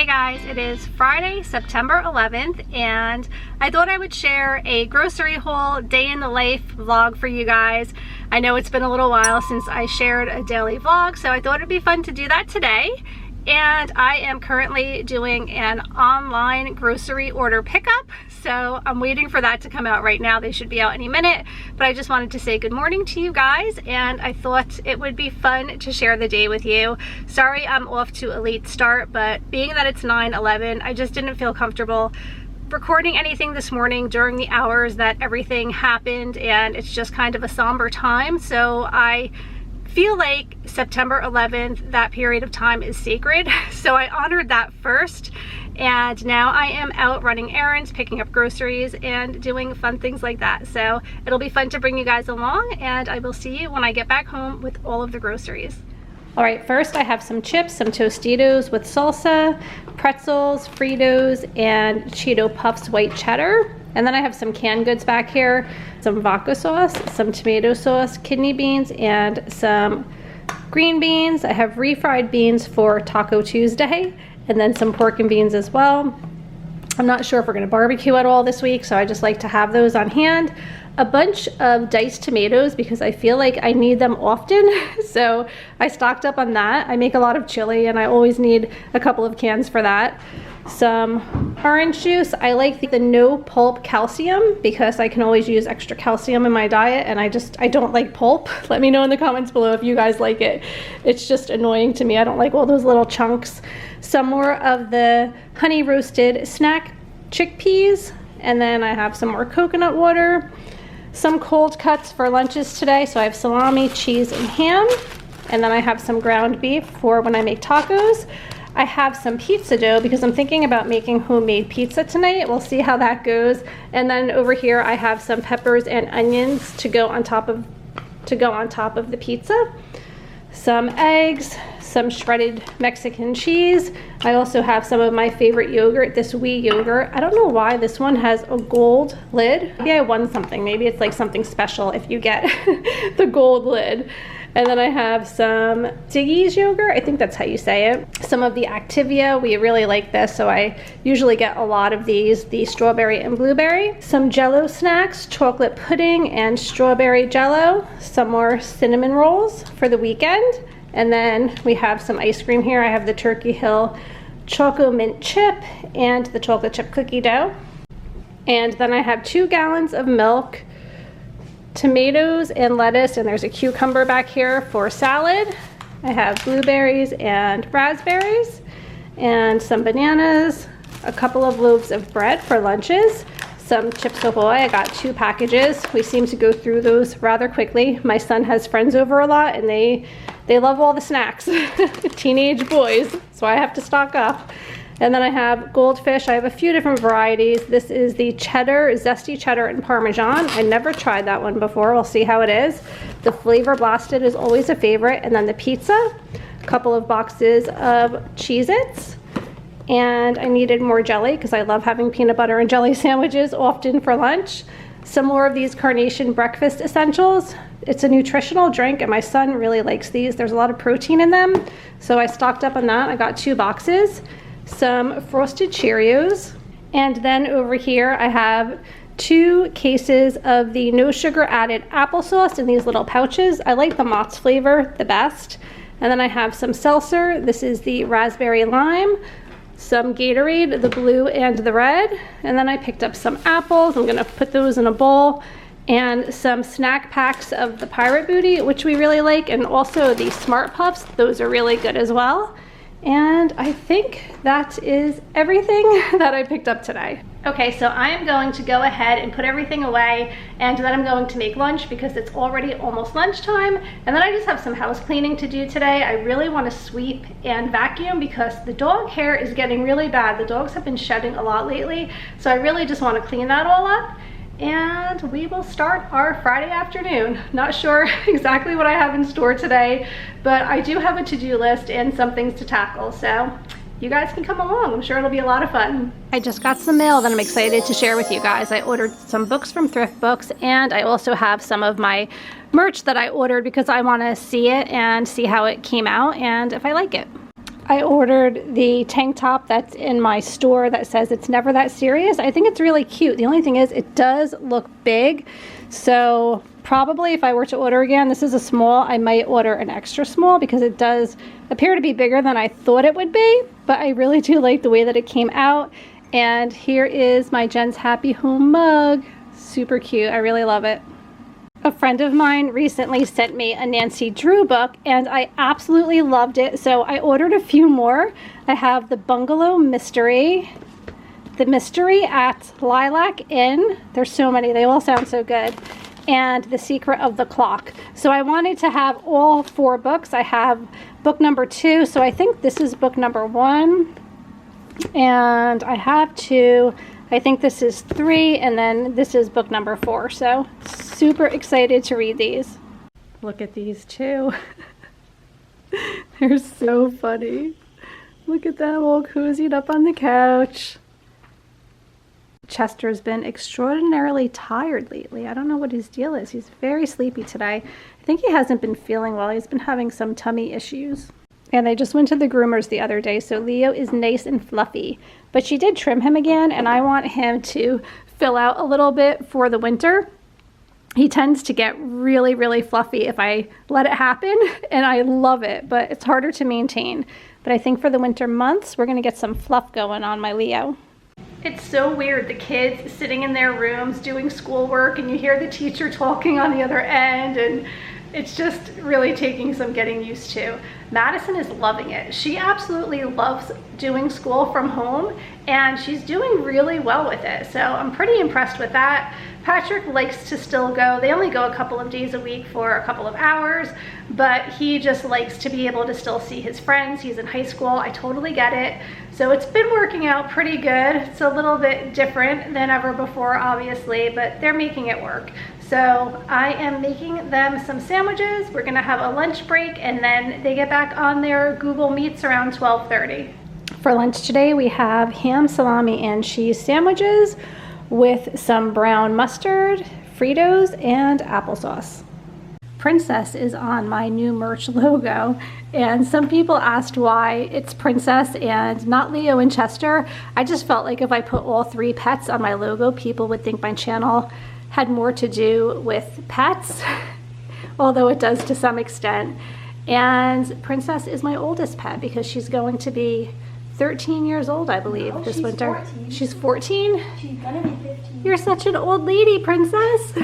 Hey guys, it is Friday, September 11th, and I thought I would share a grocery haul day in the life vlog for you guys. I know it's been a little while since I shared a daily vlog, so I thought it'd be fun to do that today. And I am currently doing an online grocery order pickup, so I'm waiting for that to come out right now. They should be out any minute, but I just wanted to say good morning to you guys, and I thought it would be fun to share the day with you. Sorry I'm off to a late start, but being that it's 9/11, I just didn't feel comfortable recording anything this morning during the hours that everything happened, and it's just kind of a somber time, so I feel like September 11th, that period of time is sacred. So I honored that first, and now I am out running errands, picking up groceries, and doing fun things like that. So it'll be fun to bring you guys along, and I will see you when I get back home with all of the groceries. All right, first I have some chips, some Tostitos with salsa, pretzels, Fritos, and Cheeto Puffs white cheddar. And then I have some canned goods back here, some vodka sauce, some tomato sauce, kidney beans, and some green beans. I have refried beans for Taco Tuesday, and then some pork and beans as well. I'm not sure if we're gonna barbecue at all this week, so I just like to have those on hand. A bunch of diced tomatoes because I feel like I need them often, so I stocked up on that. I make a lot of chili and I always need a couple of cans for that. Some orange juice. I like the no pulp calcium because I can always use extra calcium in my diet, and I don't like pulp. Let me know in the comments below if you guys like it. It's just annoying to me. I don't like all those little chunks. Some more of the honey roasted snack chickpeas, and then I have some more coconut water. Some cold cuts for lunches today, so I have salami, cheese, and ham, and then I have some ground beef for when I make tacos. I have some pizza dough because I'm thinking about making homemade pizza tonight. We'll see how that goes. And then over here I have some peppers and onions to go on top of the pizza. Some eggs, some shredded Mexican cheese. I also have some of my favorite yogurt, this wee yogurt. I don't know why this one has a gold lid. Maybe I won something. Maybe it's like something special if you get the gold lid. And then I have some Diggy's yogurt, I think that's how you say it. Some of the Activia, we really like this, so I usually get a lot of these, the strawberry and blueberry. Some Jell-O snacks, chocolate pudding and strawberry Jell-O. Some more cinnamon rolls for the weekend. And then we have some ice cream here. I have the Turkey Hill Choco Mint Chip and the chocolate chip cookie dough. And then I have 2 gallons of milk, tomatoes and lettuce, and there's a cucumber back here for salad. I have blueberries and raspberries and some bananas, a couple of loaves of bread for lunches, some Chips Ahoy. I got 2 packages. We seem to go through those rather quickly. My son has friends over a lot, and they love all the snacks. Teenage boys, so I have to stock up. And then I have goldfish. I have a few different varieties. This is the cheddar, zesty cheddar and Parmesan. I never tried that one before. We'll see how it is. The flavor blasted is always a favorite. And then the pizza, a couple of boxes of Cheez-Its. And I needed more jelly because I love having peanut butter and jelly sandwiches often for lunch. Some more of these Carnation breakfast essentials. It's a nutritional drink and my son really likes these. There's a lot of protein in them. So I stocked up on that. I got 2 boxes. Some frosted Cheerios, and then over here I have 2 cases of the no sugar added applesauce in these little pouches. I like the Mott's flavor the best. And then I have some seltzer. This is the raspberry lime, some Gatorade, the blue and the red, and then I picked up some apples. I'm gonna put those in a bowl, and some snack packs of the Pirate Booty, which we really like, and also the Smart Puffs. Those are really good as well. And I think that is everything that I picked up today. Okay, so I am going to go ahead and put everything away, and then I'm going to make lunch because it's already almost lunchtime. And then I just have some house cleaning to do today. I really want to sweep and vacuum because the dog hair is getting really bad. The dogs have been shedding a lot lately, so I really just want to clean that all up. And we will start our Friday afternoon. Not sure exactly what I have in store today, but I do have a to-do list and some things to tackle, so you guys can come along. I'm sure it'll be a lot of fun. I just got some mail that I'm excited to share with you guys. I ordered some books from Thrift Books, and I also have some of my merch that I ordered because I want to see it and see how it came out and if I like it. I ordered the tank top that's in my store that says it's never that serious. I think it's really cute. The only thing is it does look big. So probably if I were to order again, this is a small, I might order an extra small because it does appear to be bigger than I thought it would be. But I really do like the way that it came out. And here is my Jen's Happy Home mug. Super cute. I really love it. A friend of mine recently sent me a Nancy Drew book and I absolutely loved it. So I ordered a few more. I have the Bungalow Mystery, the Mystery at Lilac Inn. There's so many. They all sound so good. And The Secret of the Clock. So I wanted to have all 4 books. I have book number 2. So I think this is book number 1. And I have 2. I think this is 3, and then this is book number 4. So super excited to read these. Look at these 2. They're so funny. Look at them all cozied up on the couch. Chester's been extraordinarily tired lately. I don't know what his deal is. He's very sleepy today. I think he hasn't been feeling well. He's been having some tummy issues. And I just went to the groomers the other day, so Leo is nice and fluffy. But she did trim him again, and I want him to fill out a little bit for the winter. He tends to get really, really fluffy if I let it happen, and I love it, but it's harder to maintain. But I think for the winter months, we're gonna get some fluff going on my Leo. It's so weird, the kids sitting in their rooms doing schoolwork, and you hear the teacher talking on the other end, and it's just really taking some getting used to. Madison is loving it. She absolutely loves doing school from home and she's doing really well with it. So I'm pretty impressed with that. Patrick likes to still go. They only go a couple of days a week for a couple of hours, but he just likes to be able to still see his friends. He's in high school. I totally get it. So it's been working out pretty good. It's a little bit different than ever before, obviously, but they're making it work. So I am making them some sandwiches. We're gonna have a lunch break and then they get back on their Google Meets around 12:30. For lunch today, we have ham, salami, and cheese sandwiches with some brown mustard, Fritos, and applesauce. Princess is on my new merch logo, and some people asked why it's Princess and not Leo and Chester. I just felt like if I put all 3 pets on my logo, people would think my channel had more to do with pets, although it does to some extent. And Princess is my oldest pet because she's going to be 13 years old, I believe, this winter. 14. She's 14? She's gonna be 15. You're such an old lady, Princess.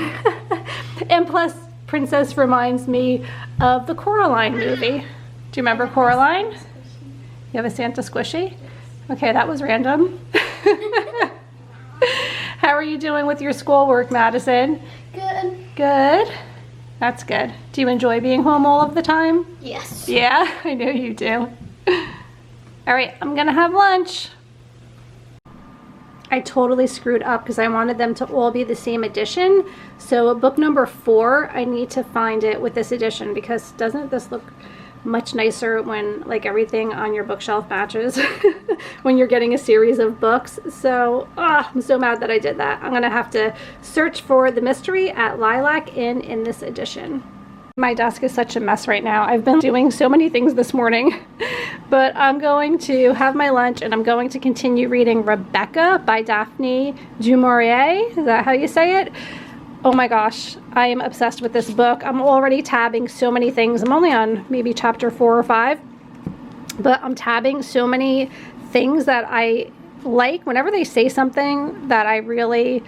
And plus, Princess reminds me of the Coraline movie. Do you remember Coraline? You have a Santa squishy? Okay, that was random. How are you doing with your schoolwork, Madison? Good. Good? That's good. Do you enjoy being home all of the time? Yes. Yeah, I know you do. All right, I'm gonna have lunch. I totally screwed up because I wanted them to all be the same edition. So book number 4, I need to find it with this edition because doesn't this look much nicer when like everything on your bookshelf matches when you're getting a series of books? So I'm so mad that I did that. I'm gonna have to search for The Mystery at Lilac Inn in this edition. My desk is such a mess right now. I've been doing so many things this morning, but I'm going to have my lunch and I'm going to continue reading Rebecca by Daphne du Maurier. Is that how you say it? Oh my gosh, I am obsessed with this book. I'm already tabbing so many things. I'm only on maybe chapter 4 or 5, but I'm tabbing so many things that I like. Whenever they say something that I really,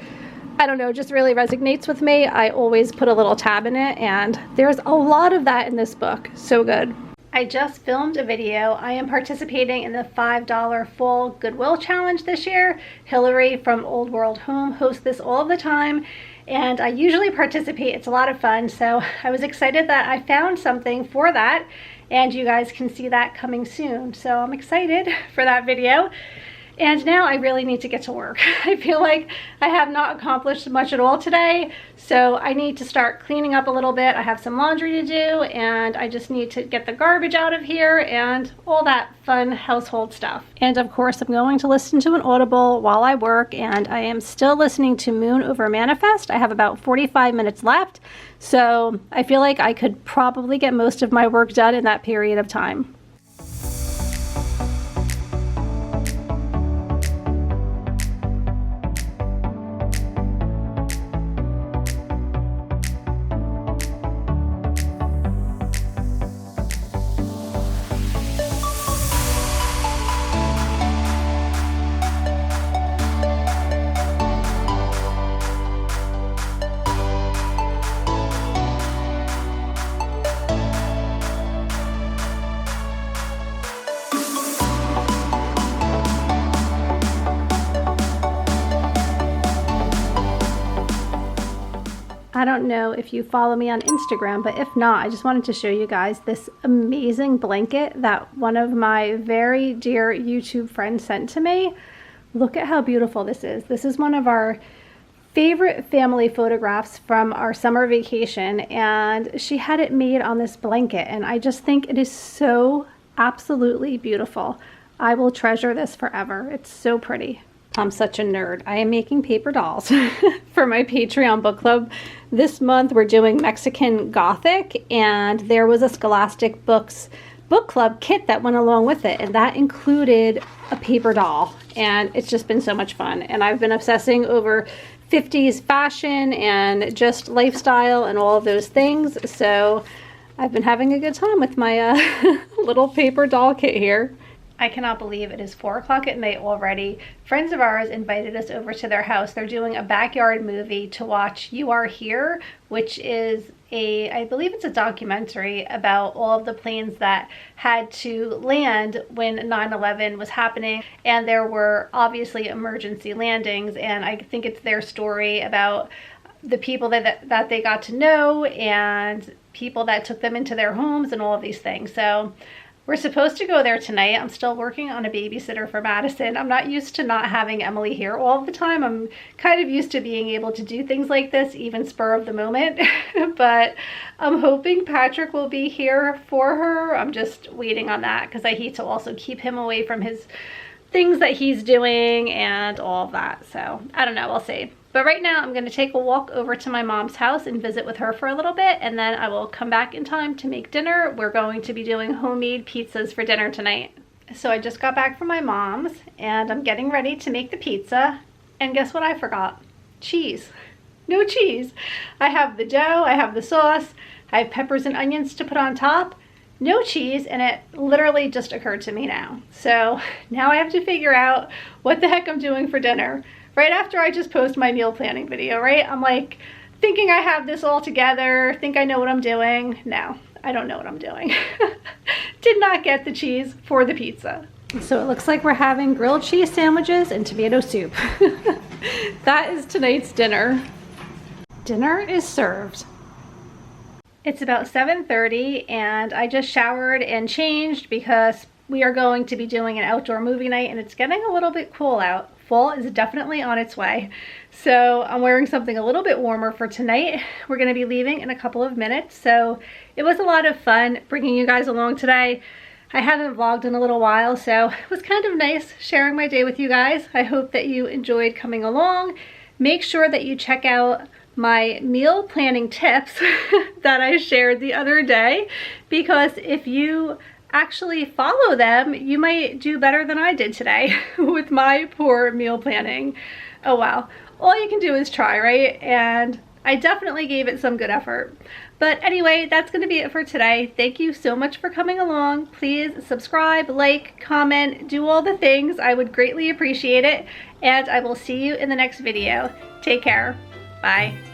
I don't know, just really resonates with me, I always put a little tab in it, and there's a lot of that in this book. So good. I just filmed a video. I am participating in the $5 full Goodwill challenge this year. Hillary from Old World Home hosts this all the time, and I usually participate. It's a lot of fun, so I was excited that I found something for that, and you guys can see that coming soon. So I'm excited for that video. And now I really need to get to work. I feel like I have not accomplished much at all today, so I need to start cleaning up a little bit. I have some laundry to do, and I just need to get the garbage out of here and all that fun household stuff. And of course, I'm going to listen to an Audible while I work, and I am still listening to Moon Over Manifest. I have about 45 minutes left, so I feel like I could probably get most of my work done in that period of time. I don't know if you follow me on Instagram, but if not, I just wanted to show you guys this amazing blanket that one of my very dear YouTube friends sent to me. Look at how beautiful this is. This is one of our favorite family photographs from our summer vacation, and she had it made on this blanket, and I just think it is so absolutely beautiful. I will treasure this forever. It's so pretty. I'm such a nerd. I am making paper dolls for my Patreon book club. This month we're doing Mexican Gothic, and there was a Scholastic Books book club kit that went along with it, and that included a paper doll, and it's just been so much fun. And I've been obsessing over 50s fashion and just lifestyle and all of those things, so I've been having a good time with my little paper doll kit here. I cannot believe it is 4 o'clock at night already. Friends of ours invited us over to their house. They're doing a backyard movie to watch You Are Here, which is I believe it's a documentary about all of the planes that had to land when 9/11 was happening. And there were obviously emergency landings, and I think it's their story about the people that they got to know and people that took them into their homes and all of these things. So we're supposed to go there tonight. I'm still working on a babysitter for Madison. I'm not used to not having Emily here all the time. I'm kind of used to being able to do things like this, even spur of the moment. But I'm hoping Patrick will be here for her. I'm just waiting on that because I hate to also keep him away from his things that he's doing and all of that. So I don't know, we'll see. But right now I'm going to take a walk over to my mom's house and visit with her for a little bit, and then I will come back in time to make dinner. We're going to be doing homemade pizzas for dinner tonight. So I just got back from my mom's and I'm getting ready to make the pizza, and guess what I forgot? Cheese. No cheese. I have the dough, I have the sauce, I have peppers and onions to put on top. No cheese, and it literally just occurred to me now. So now I have to figure out what the heck I'm doing for dinner. Right after I just post my meal planning video, right? I'm like thinking I have this all together, think I know what I'm doing. No, I don't know what I'm doing. Did not get the cheese for the pizza. So it looks like we're having grilled cheese sandwiches and tomato soup. That is tonight's dinner. Dinner is served. It's about 7:30 and I just showered and changed because we are going to be doing an outdoor movie night and it's getting a little bit cool out. Fall is definitely on its way. So I'm wearing something a little bit warmer for tonight. We're going to be leaving in a couple of minutes. So it was a lot of fun bringing you guys along today. I haven't vlogged in a little while, so it was kind of nice sharing my day with you guys. I hope that you enjoyed coming along. Make sure that you check out my meal planning tips that I shared the other day, because if you actually follow them, you might do better than I did today with my poor meal planning. Oh wow, all you can do is try, right? And I definitely gave it some good effort. But anyway, that's going to be it for today. Thank you so much for coming along. Please subscribe, like, comment, do all the things. I would greatly appreciate it. And I will see you in the next video. Take care. Bye.